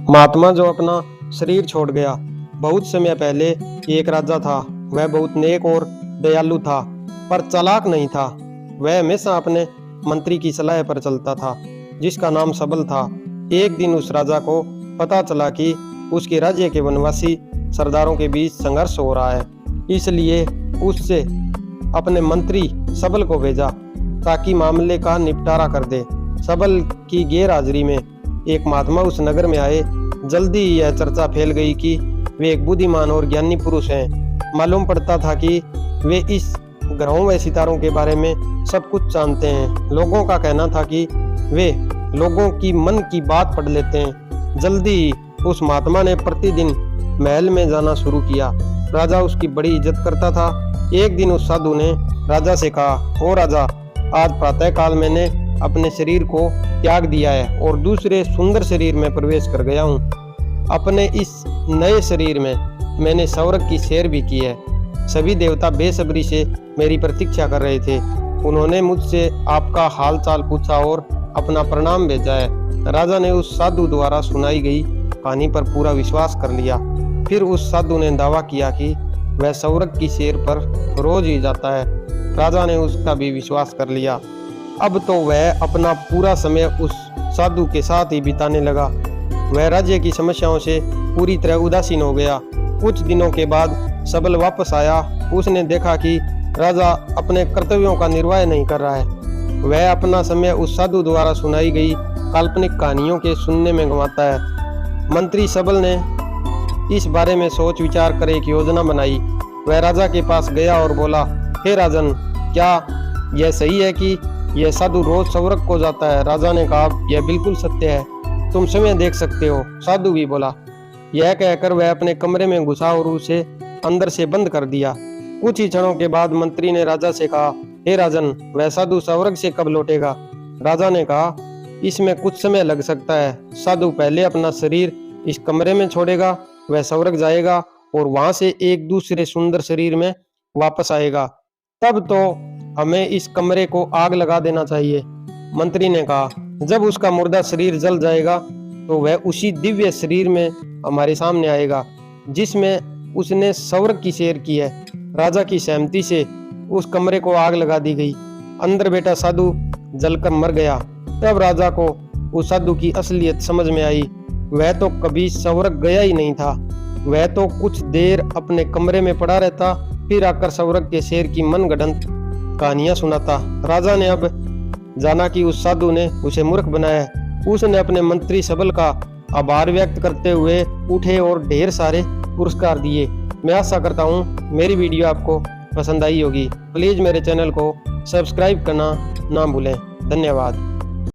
महात्मा जो अपना शरीर छोड़ गया। बहुत समय पहले एक राजा था। वह बहुत नेक और दयालु था, पर चालाक नहीं था। वह हमेशा अपने मंत्री की सलाह पर चलता था, जिसका नाम सबल था। एक दिन उस राजा को पता चला कि उसके राज्य के वनवासी सरदारों के बीच संघर्ष हो रहा है। इसलिए उससे अपने मंत्री सबल को भेजा ताकि मामले का निपटारा कर दे। सबल की गैर हाजिरी में एक महात्मा उस नगर में आए। जल्दी ही यह चर्चा फैल गई कि वे एक बुद्धिमान और ज्ञानी पुरुष हैं। मालूम पड़ता था कि वे इस ग्रहों व सितारों के बारे में सब कुछ जानते हैं। लोगों का कहना था कि वे लोगों की मन की बात पढ़ लेते हैं। जल्दी ही उस महात्मा ने प्रतिदिन महल में जाना शुरू किया। राजा उसकी बड़ी इज्जत करता था। एक दिन उस साधु ने राजा से कहा, ओ राजा, आज प्रातः काल मैंने अपने शरीर को त्याग दिया है और दूसरे सुंदर शरीर में प्रवेश कर गया हूँ। अपने इस नए शरीर में मैंने स्वर्ग की सैर भी की है। सभी देवता बेसब्री से मेरी प्रतीक्षा कर रहे थे। उन्होंने मुझसे आपका हाल चाल पूछा और अपना प्रणाम भेजा है। राजा ने उस साधु द्वारा सुनाई गई कहानी पर पूरा विश्वास कर लिया। फिर उस साधु ने दावा किया कि वह स्वर्ग की सैर पर रोज ही जाता है। राजा ने उसका भी विश्वास कर लिया। अब तो वह अपना पूरा समय उस साधु के साथ ही बिताने लगा। वह राज्य की समस्याओं से पूरी तरह उदासीन हो गया। कुछ दिनों के बाद सबल वापस आया। उसने देखा कि राजा अपने कर्तव्यों का निर्वाह नहीं कर रहा है। वह अपना समय उस साधु द्वारा सुनाई गई काल्पनिक कहानियों के सुनने में गंवाता है। मंत्री सबल ने इस बारे में सोच विचार कर एक योजना बनाई। वह राजा के पास गया और बोला, हे राजन, क्या यह सही है कि यह साधु रोज स्वर्ग को जाता है? राजा ने कहा, यह बिल्कुल सत्य है, तुम स्वयं देख सकते हो। साधु भी बोला। यह कहकर वह अपने कमरे में घुसा और उसे अंदर से बंद कर दिया। कुछ ही क्षणों के बाद मंत्री ने राजा से कहा, हे राजन, वह साधु स्वर्ग से कब लौटेगा? राजा ने कहा, इसमें कुछ समय लग सकता है। साधु पहले अपना शरीर इस कमरे में छोड़ेगा, वह स्वर्ग जाएगा और वहां से एक दूसरे सुंदर शरीर में वापस आएगा। तब तो हमें इस कमरे को आग लगा देना चाहिए। मंत्री ने कहा, जब उसका मुर्दा शरीर जल जाएगा तो वह उसी दिव्य शरीर में हमारे सामने आएगा जिसमें उसने स्वर्ग की सैर की है। राजा की सहमति से उस कमरे को आग लगा दी गई। अंदर बैठा साधु जलकर मर गया। तब राजा को उस साधु की असलियत समझ में आई। वह तो कभी स्वर्ग गया ही नहीं था। वह तो कुछ देर अपने कमरे में पड़ा रहता, फिर आकर स्वर्ग के शेर की मनगढ़ंत कहानियां सुनाता। राजा ने अब जाना कि उस साधु ने उसे मूर्ख बनाया है। उसने अपने मंत्री सबल का आभार व्यक्त करते हुए उठे और ढेर सारे पुरस्कार दिए। मैं आशा करता हूँ मेरी वीडियो आपको पसंद आई होगी। प्लीज़ मेरे चैनल को सब्सक्राइब करना ना भूलें। धन्यवाद।